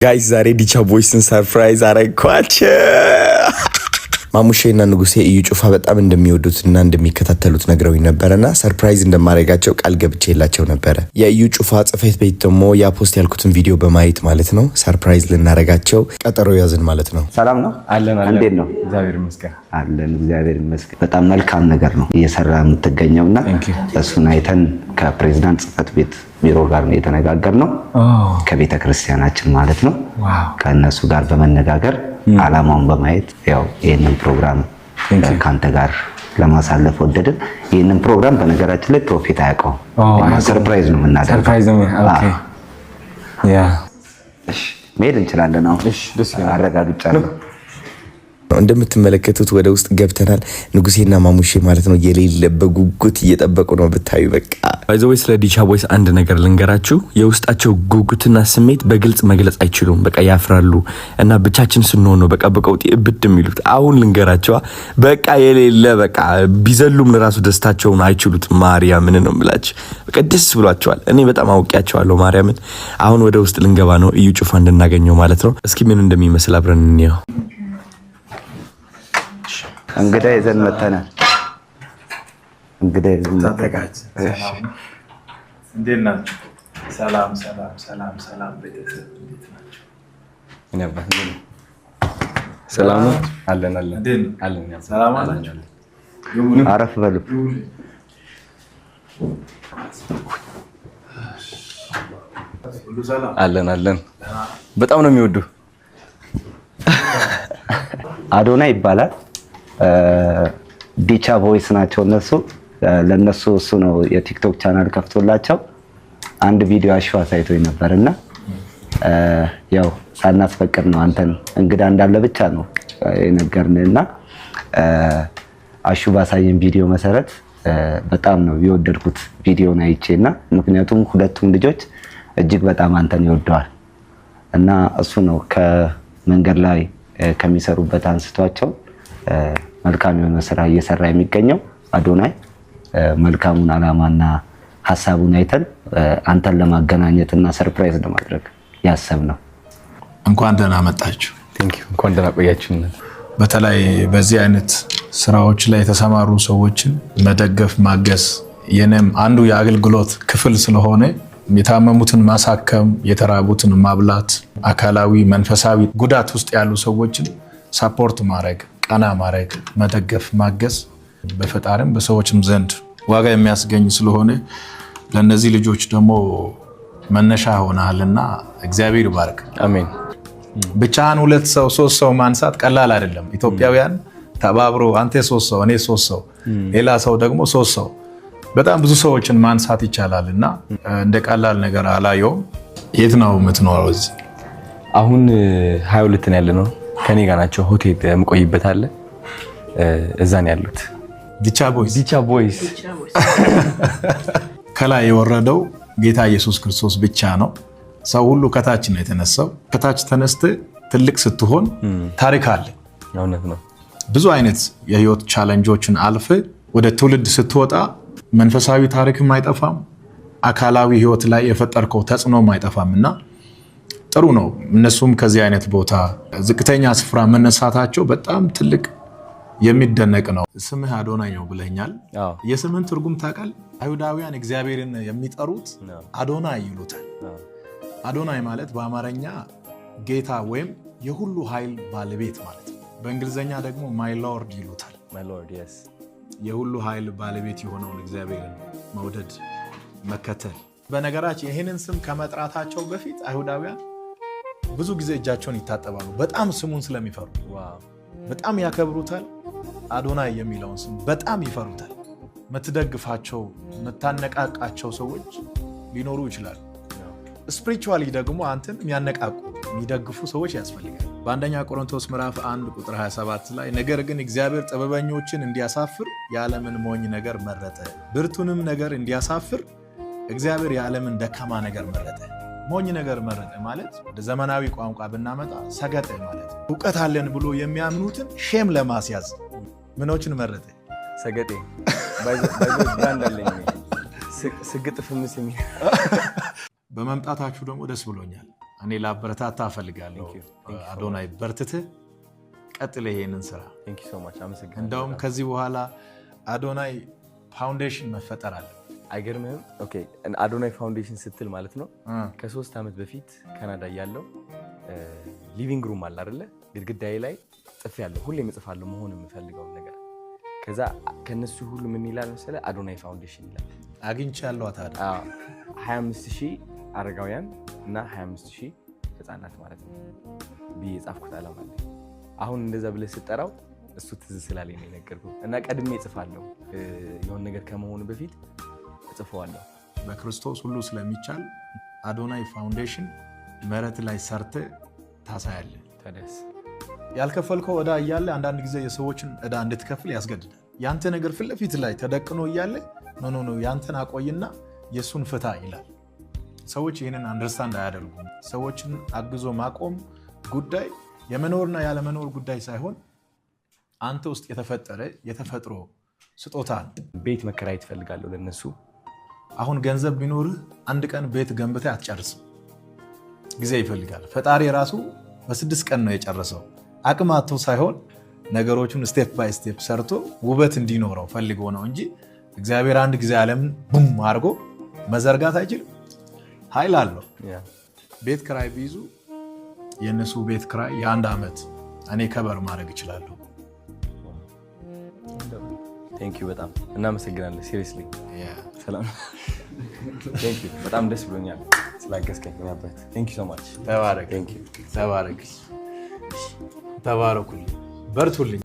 ጋይስ ዛሬ ዲቻ ቦይስን ሰርፕራይዝ አረኳቸው። ማሙሼና ንጉሴ እዩ ጩፋ በጣም እንደሚወዱትና እንደሚከታተሉት ነግረውኝ ነበርና ሰርፕራይዝ እንደማረጋቸው ቃል ገብቼላቸው ነበር። የእዩ ጩፋ ጽፈት ቤት ደግሞ ያ ፖስት ያልኩትን ቪዲዮ በማየት ማለት ነው ሰርፕራይዝ ልናረጋቸው ቀጠሮ ያዝን ማለት ነው። ሰላም ነው አለን። እንዴት ነው? እግዚአብሔር ይመስገን አለን። እግዚአብሔር ይመስገን። በጣም መልካም ነገር ነው እየሰራ የምትገኘውና እሱን አይተን ከፕሬዝዳንት ጽፈት ቤት ቢሮ ጋር ነው የተነጋገርነው ከቤተ ክርስቲያናችን ማለት ነው። ከነሱ ጋር በመነጋገር አላማውን በማየት ያው ይሄንን ፕሮግራም ካንተ ጋር ለማሳለፍ ወደድን። ይሄንን ፕሮግራም በነገራችን ላይ ፕሮፌት አያውቀው ሰርፕራይዝ ነው የምናደርገው። ሰርፕራይዝ ነው። ኦኬ ያ እሺ መሄድ እንችላለን። አሁን እሺ ደስ ይላል። አረጋግጫለሁ። እንደምትመለከቱት ወደ ውስጥ ገብተናል። ንጉሴና ማሙሼ ማለት ነው የሌለ በጉጉት እየጠበቁ ነው ብታዩ። በቃ ባይዘው ስለ ዲቻ ቦይስ አንድ ነገር ልንገራችሁ። የውስጣቸው ጉጉትና ስሜት በግልጽ መግለጽ አይችሉም። በቃ ያፍራሉ እና ብቻችን ስንሆን ነው በቃ በቀውጤ እብድ የሚሉት። አሁን ልንገራቸው በቃ የሌለ በቃ ቢዘሉም ለራሱ ደስታቸውን አይችሉት። ማርያምን ነው የምላችሁ። በቃ ደስ ብሏቸዋል። እኔ በጣም አውቂያቸዋለሁ ማርያምን። አሁን ወደ ውስጥ ልንገባ ነው እዩ ጩፋ እንድናገኘው ማለት ነው። እስኪ ምን እንደሚመስል አብረን እንየው። እንግዳ ይዘን መተናል። እንግዳ ይዘን መተናል። እንዴት ናችሁ? ሰላም ሰላም ሰላም ሰላም። ቤተሰብ እንዴት ናችሁ? ሰላም ነው አለን አለን። ሰላም አላችሁ? አረፍ በሉ። አለን። በጣም ነው የሚወዱ። አዶና ይባላል። ዲቻ ቮይስ ናቸው እነሱ። ለነሱ እሱ ነው የቲክቶክ ቻናል ከፍቶላቸው አንድ ቪዲዮ አሹ አሳይቶኝ ነበርና ያው ሳናስፈቅድ ነው አንተን እንግዳ እንዳለ ብቻ ነው የነገርንና አሹ ባሳየን ቪዲዮ መሰረት በጣም ነው የወደድኩት ቪዲዮን አይቼና ምክንያቱም ሁለቱም ልጆች እጅግ በጣም አንተን ይወደዋል እና እሱ ነው ከመንገድ ላይ ከሚሰሩበት አንስቷቸው መልካም የሆነ ስራ እየሰራ የሚገኘው። አዶናይ መልካሙን አላማና ሐሳቡን አይተን አንተን ለማገናኘትና ሰርፕራይዝ ለማድረግ ያሰብነው። እንኳን ደህና መጣችሁ። ቴንኪው። እንኳን ደህና ቆያችሁን። በተለይ በዚህ አይነት ስራዎች ላይ የተሰማሩ ሰዎችን መደገፍ ማገዝ የኔም አንዱ የአገልግሎት ክፍል ስለሆነ የታመሙትን ማሳከም፣ የተራቡትን ማብላት፣ አካላዊ መንፈሳዊ ጉዳት ውስጥ ያሉ ሰዎችን ሰፖርት ማድረግ፣ ቀና ማድረግ፣ መደገፍ ማገዝ በፈጣሪም በሰዎችም ዘንድ ዋጋ የሚያስገኝ ስለሆነ ለነዚህ ልጆች ደግሞ መነሻ ሆነሃልና እግዚአብሔር ይባርክ። አሜን። ብቻህን 2 ሰው 3 ሰው ማንሳት ቀላል አይደለም። ኢትዮጵያውያን ተባብሮ አንተ 3 ሰው እኔ 3 ሰው ሌላ ሰው ደግሞ 3 ሰው በጣም ብዙ ሰዎችን ማንሳት ይቻላልና እንደ ቀላል ነገር አላየውም። የት ነው የምትኖረው? እዚህ አሁን 22 ነው ያለነው። ከኔ ጋር ናቸው። ሆቴል የምቆይበት አለ። እዛ ነው ያሉት። ዲቻ ቦይስ ከላይ የወረደው ጌታ ኢየሱስ ክርስቶስ ብቻ ነው። ሰው ሁሉ ከታች ነው የተነሳው። ከታች ተነስተ ትልቅ ስትሆን ታሪክ አለ። እውነት ነው። ብዙ አይነት የህይወት ቻሌንጆችን አልፈ ወደ ትውልድ ስትወጣ መንፈሳዊ ታሪክም አይጠፋም፣ አካላዊ ህይወት ላይ የፈጠርከው ተጽዕኖም አይጠፋምና ጥሩ ነው። እነሱም ከዚህ አይነት ቦታ ዝቅተኛ ስፍራ መነሳታቸው በጣም ትልቅ የሚደነቅ ነው። ስምህ አዶናይ ነው ብለኛል። የስምህን ትርጉም ታውቃለህ? አይሁዳውያን እግዚአብሔርን የሚጠሩት አዶናይ ይሉታል። አዶናይ ማለት በአማርኛ ጌታ ወይም የሁሉ ኃይል ባለቤት ማለት ነው። በእንግሊዝኛ ደግሞ ማይ ሎርድ ይሉታል። የሁሉ ኃይል ባለቤት የሆነውን እግዚአብሔርን መውደድ መከተል። በነገራችን ይህንን ስም ከመጥራታቸው በፊት አይሁዳውያን ብዙ ጊዜ እጃቸውን ይታጠባሉ። በጣም ስሙን ስለሚፈሩ በጣም ያከብሩታል። አዶናይ የሚለውን ስም በጣም ይፈሩታል። የምትደግፋቸው የምታነቃቃቸው ሰዎች ሊኖሩ ይችላሉ። ስፒሪቹዋሊ ደግሞ አንተን የሚያነቃቁ የሚደግፉ ሰዎች ያስፈልጋል። በአንደኛ ቆሮንቶስ ምዕራፍ 1 ቁጥር 27 ላይ ነገር ግን እግዚአብሔር ጥበበኞችን እንዲያሳፍር የዓለምን ሞኝ ነገር መረጠ፣ ብርቱንም ነገር እንዲያሳፍር እግዚአብሔር የዓለምን ደካማ ነገር መረጠ። ሞኝ ነገር መረጠ ማለት ወደ ዘመናዊ ቋንቋ ብናመጣ ሰገጠ ማለት ነው። እውቀት አለን ብሎ የሚያምኑትን ሼም ለማስያዝ ምኖችን መረጠ? ሰገጤ ብራንድ አለኝ። ስግጥ ፍምስ የሚል በመምጣታችሁ ደግሞ ደስ ብሎኛል። እኔ ላበረታታ እፈልጋለሁ። አዶናይ በርትተህ ቀጥል ይሄንን ስራ። እንደውም ከዚህ በኋላ አዶናይ ፋውንዴሽን መፈጠር አለ። አይገርምህም? ኦኬ አዶናይ ፋውንዴሽን ስትል ማለት ነው ከ3 ዓመት በፊት ካናዳ ያለው ሊቪንግ ሩም አለ አይደለ? ግድግዳዬ ላይ ጽፌያለሁ። ሁሌም እጽፋለሁ መሆን የምፈልገውን ነገር። ከዛ ከነሱ ሁሉ ምን ይላል መሰለህ? አዶናይ ፋውንዴሽን ይላል። አግኝቻለሁ። ታዲያ 25000 አረጋውያን እና 25000 ህፃናት ማለት ነው ብዬ የጻፍኩት ዓላማ አለ። አሁን እንደዛ ብለህ ስጠራው እሱ ትዝ ስላለኝ ነው የነገርኩህ። እና ቀድሜ እጽፋለሁ፣ የሆነ ነገር ከመሆኑ በፊት እጽፈዋለሁ። በክርስቶስ ሁሉ ስለሚቻል አዶናይ ፋውንዴሽን መሬት ላይ ሰርተህ ታሳያለህ። ታዲያስ ያልከፈልከው ዕዳ እያለ አንዳንድ ጊዜ የሰዎችን ዕዳ እንድትከፍል ያስገድዳል። ያንተ ነገር ፊት ለፊት ላይ ተደቅኖ እያለ ኖ ያንተን አቆይና የእሱን ፍታ ይላል። ሰዎች ይህንን አንደርስታንድ አያደርጉም። ሰዎችን አግዞ ማቆም ጉዳይ የመኖርና ያለመኖር ጉዳይ ሳይሆን አንተ ውስጥ የተፈጠረ የተፈጥሮ ስጦታ ነው። ቤት መከራየት እፈልጋለሁ ለነሱ። አሁን ገንዘብ ቢኖርህ አንድ ቀን ቤት ገንብተህ አትጨርስም። ጊዜ ይፈልጋል። ፈጣሪ ራሱ በ6 ቀን ነው የጨረሰው። አቅም አጥቶ ሳይሆን ነገሮቹን ስቴፕ ባይ ስቴፕ ሰርቶ ውበት እንዲኖረው ፈልጎ ነው እንጂ እግዚአብሔር አንድ ጊዜ ዓለምን ቡም አድርጎ መዘርጋት አይችልም። ኃይል አለው። ቤት ክራይ ቢይዙ የእነሱ ቤት ክራይ የ1 ዓመት እኔ ከበር ማድረግ እችላለሁ። ቴንኪዩ በጣም እናመሰግናለን። ሲሪየስሊ ሰላም። ቴንኪዩ በጣም ደስ ብሎኛል ስላገዝከኝ። ቴንኪዩ ሶ ማች። ተባረክ። ተባረኩልኝ፣ በርቱልኝ።